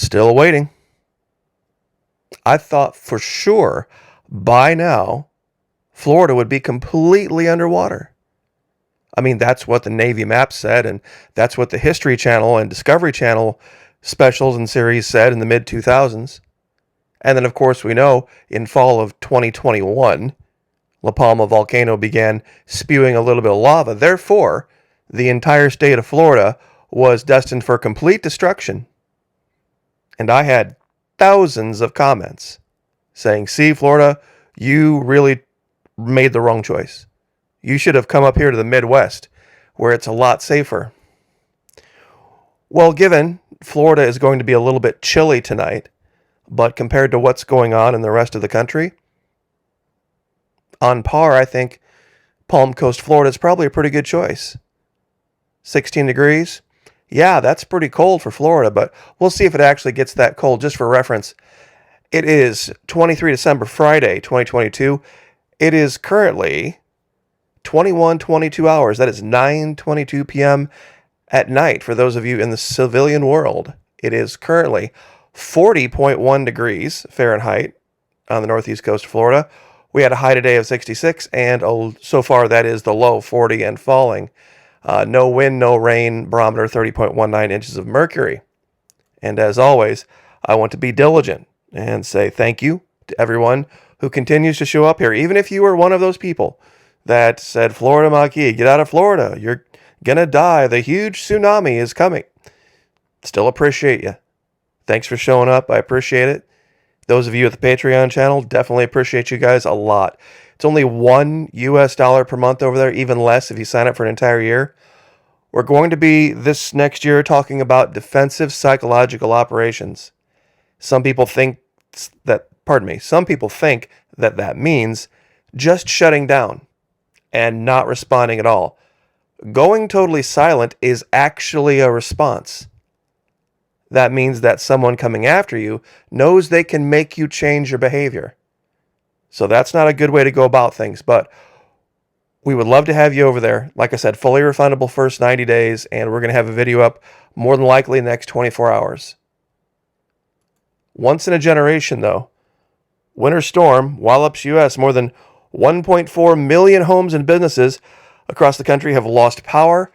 Still waiting. I thought for sure by now Florida would be completely underwater. I mean, that's what the Navy map said, and that's what the History Channel and Discovery Channel specials and series said in the mid-2000s. And then, of course, we know in fall of 2021, La Palma volcano began spewing a little bit of lava. Therefore, the entire state of Florida was destined for complete destruction. And I had thousands of comments saying, see, Florida, you really made the wrong choice. You should have come up here to the Midwest, where it's a lot safer. Well, given Florida is going to be a little bit chilly tonight, but compared to what's going on in the rest of the country, on par, I think Palm Coast, Florida is probably a pretty good choice. 16 degrees. Yeah, that's pretty cold for Florida, but we'll see if it actually gets that cold. Just for reference, it is 23 December, Friday, 2022. It is currently 21:22 hours. That is 9:22 p.m. at night for those of you in the civilian world. It is currently 40.1 degrees Fahrenheit on the northeast coast of Florida. We had a high today of 66, and so far that is the low, 40 and falling. No wind, no rain, barometer 30.19 inches of mercury. And as always, I want to be diligent and say thank you to everyone who continues to show up here. Even if you were one of those people that said, Florida Maki, get out of Florida. You're going to die. The huge tsunami is coming. Still appreciate you. Thanks for showing up. I appreciate it. Those of you at the Patreon channel, definitely appreciate you guys a lot. It's only $1 per month over there, even less if you sign up for an entire year. We're going to be this next year talking about defensive psychological operations. Some people think that that means just shutting down and not responding at all. Going totally silent is actually a response. That means that someone coming after you knows they can make you change your behavior. So that's not a good way to go about things, but we would love to have you over there. Like I said, fully refundable first 90 days, and we're going to have a video up more than likely in the next 24 hours. Once in a generation, though, winter storm wallops U.S. More than 1.4 million homes and businesses across the country have lost power,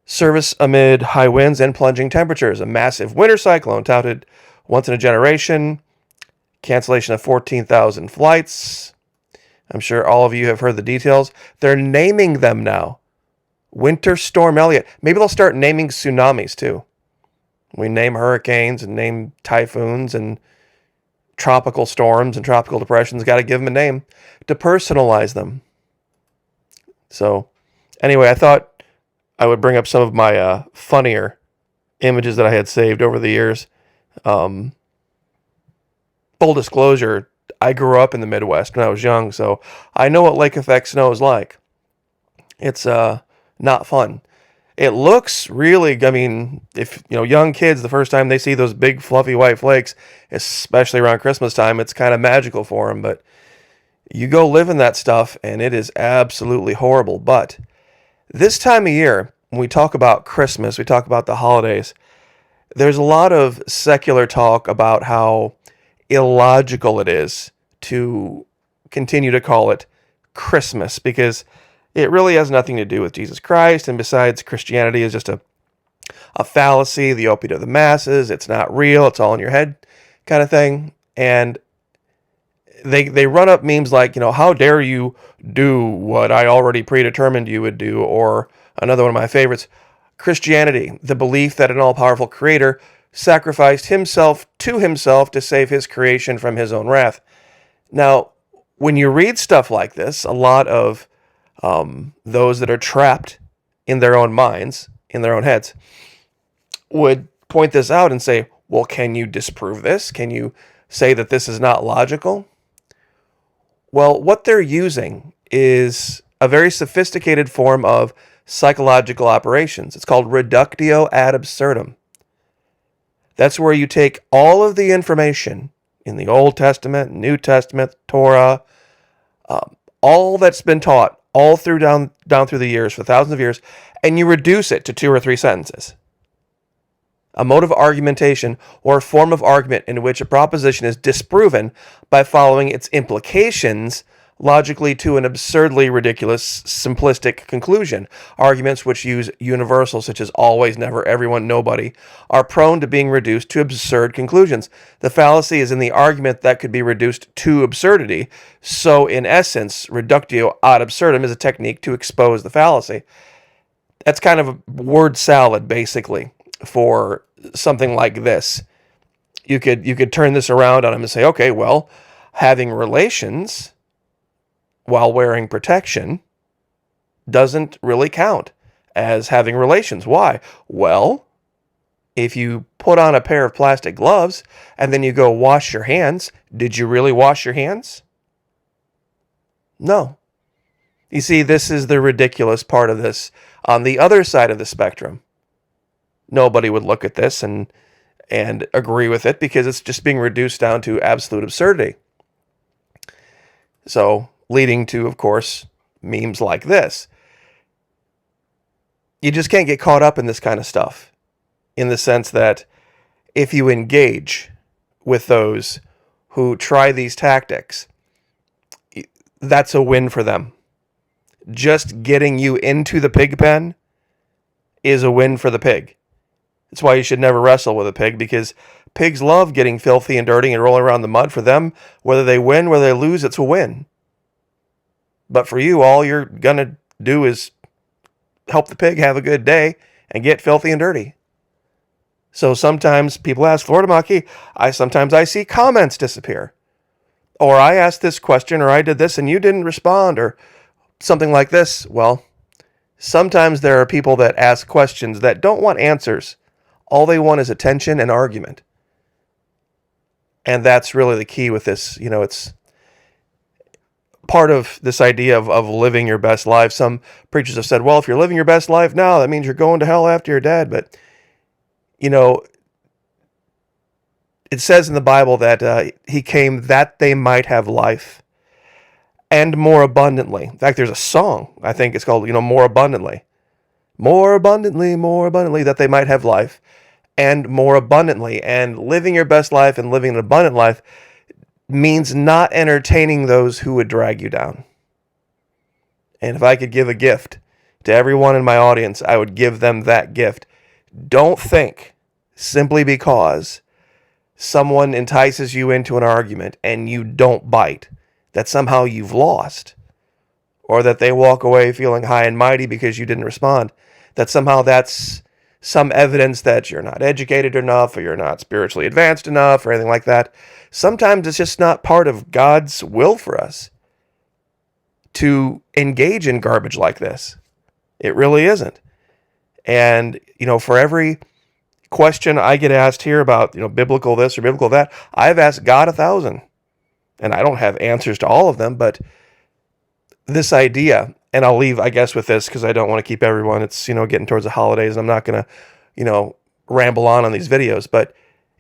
service amid high winds and plunging temperatures. A massive winter cyclone touted once in a generation. Cancellation of 14,000 flights. I'm sure all of you have heard the details. They're naming them now. Winter Storm Elliott. Maybe they'll start naming tsunamis too. We name hurricanes and name typhoons and tropical storms and tropical depressions. Got to give them a name to personalize them. So anyway, I thought I would bring up some of my funnier images that I had saved over the years. Full disclosure, I grew up in the Midwest when I was young, so I know what lake effect snow is like. It's not fun. It looks really, I mean, if young kids, the first time they see those big fluffy white flakes, especially around Christmas time, it's kind of magical for them, but you go live in that stuff and it is absolutely horrible. But this time of year, when we talk about Christmas, we talk about the holidays, there's a lot of secular talk about how illogical it is to continue to call it Christmas, because it really has nothing to do with Jesus Christ, and besides, Christianity is just a fallacy, the opiate of the masses. It's not real, it's all in your head kind of thing. And they run up memes like, how dare you do what I already predetermined you would do, or another one of my favorites, Christianity, the belief that an all-powerful creator sacrificed himself to save his creation from his own wrath. Now, when you read stuff like this, a lot of those that are trapped in their own minds, in their own heads, would point this out and say, well, can you disprove this? Can you say that this is not logical? Well, what they're using is a very sophisticated form of psychological operations. It's called reductio ad absurdum. That's where you take all of the information in the Old Testament, New Testament, Torah, all that's been taught all through down through the years for thousands of years, and you reduce it to 2 or 3 sentences. A mode of argumentation or form of argument in which a proposition is disproven by following its implications logically to an absurdly ridiculous, simplistic conclusion. Arguments which use universals such as always, never, everyone, nobody are prone to being reduced to absurd conclusions. The fallacy is in the argument that could be reduced to absurdity. So, in essence, reductio ad absurdum is a technique to expose the fallacy. That's kind of a word salad, basically, for something like this. You could turn this around on him and say, okay, well, having relations while wearing protection doesn't really count as having relations. Why? Well, if you put on a pair of plastic gloves and then you go wash your hands, did you really wash your hands? No. You see, this is the ridiculous part of this. On the other side of the spectrum, nobody would look at this and agree with it because it's just being reduced down to absolute absurdity. So, leading to, of course, memes like this. You just can't get caught up in this kind of stuff, in the sense that if you engage with those who try these tactics, that's a win for them. Just getting you into the pig pen is a win for the pig. That's why you should never wrestle with a pig, because pigs love getting filthy and dirty and rolling around in the mud. For them, whether they win, whether they lose, it's a win. But for you, all you're going to do is help the pig have a good day and get filthy and dirty. So sometimes people ask, Florida Maki, sometimes I see comments disappear. Or I asked this question, or I did this and you didn't respond, or something like this. Well, sometimes there are people that ask questions that don't want answers. All they want is attention and argument. And that's really the key with this. It's part of this idea of living your best life. Some preachers have said, well, if you're living your best life now, that means you're going to hell after you're dead. But, it says in the Bible that he came that they might have life and more abundantly. In fact, there's a song, I think it's called, more abundantly. More abundantly, that they might have life and more abundantly. And living your best life and living an abundant life means not entertaining those who would drag you down. And if I could give a gift to everyone in my audience, I would give them that gift. Don't think simply because someone entices you into an argument and you don't bite that somehow you've lost, or that they walk away feeling high and mighty because you didn't respond, that somehow that's some evidence that you're not educated enough, or you're not spiritually advanced enough, or anything like that. Sometimes it's just not part of God's will for us to engage in garbage like this. It really isn't. And, for every question I get asked here about, biblical this or biblical that, I've asked God 1,000. And I don't have answers to all of them, but this idea, and I'll leave, I guess, with this because I don't want to keep everyone, it's, getting towards the holidays, and I'm not going to, ramble on these videos, but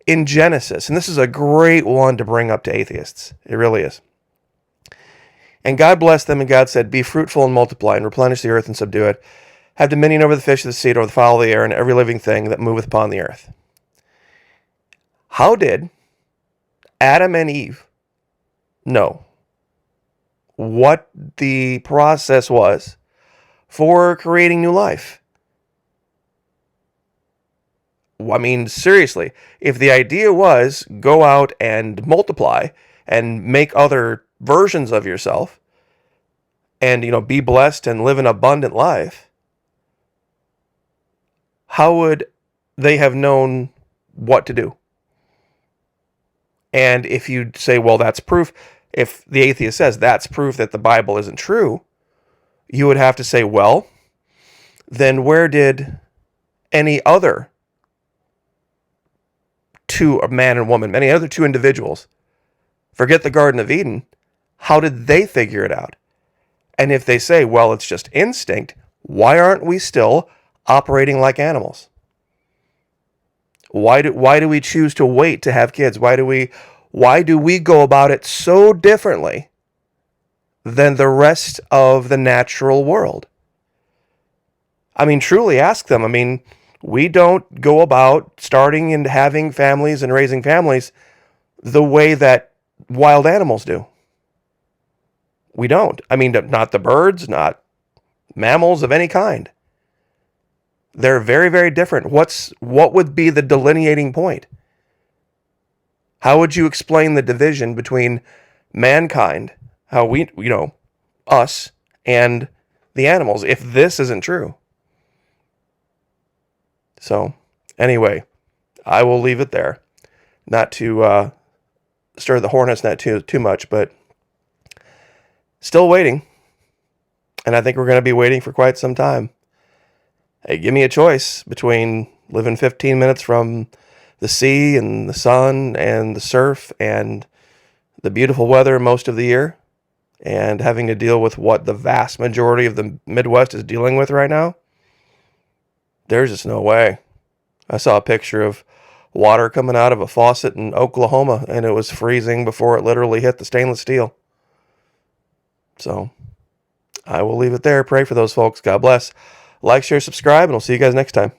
in Genesis, and this is a great one to bring up to atheists. It really is. And God blessed them, and God said, be fruitful and multiply, and replenish the earth and subdue it. Have dominion over the fish of the sea, over the fowl of the air, and every living thing that moveth upon the earth. How did Adam and Eve know what the process was for creating new life? I mean, seriously, if the idea was go out and multiply and make other versions of yourself and, be blessed and live an abundant life, how would they have known what to do? And if you say, well, that's proof, if the atheist says that's proof that the Bible isn't true, you would have to say, well, then where did any other two, a man and woman, any other two individuals, forget the Garden of Eden, how did they figure it out? And if they say, well, it's just instinct, why aren't we still operating like animals? Why do we choose to wait to have kids? Why do we go about it so differently than the rest of the natural world? I mean, truly ask them. I mean, We don't go about starting and having families and raising families the way that wild animals do. We don't. I mean, not the birds, not mammals of any kind. They're very, very different. What would be the delineating point? How would you explain the division between mankind, how we, us, and the animals, if this isn't true? So, anyway, I will leave it there. Not to stir the hornet's nest too much, but still waiting. And I think we're going to be waiting for quite some time. Hey, give me a choice between living 15 minutes from the sea and the sun and the surf and the beautiful weather most of the year and having to deal with what the vast majority of the Midwest is dealing with right now. There's just no way. I saw a picture of water coming out of a faucet in Oklahoma, and it was freezing before it literally hit the stainless steel. So I will leave it there. Pray for those folks. God bless. Like, share, subscribe, and I'll see you guys next time.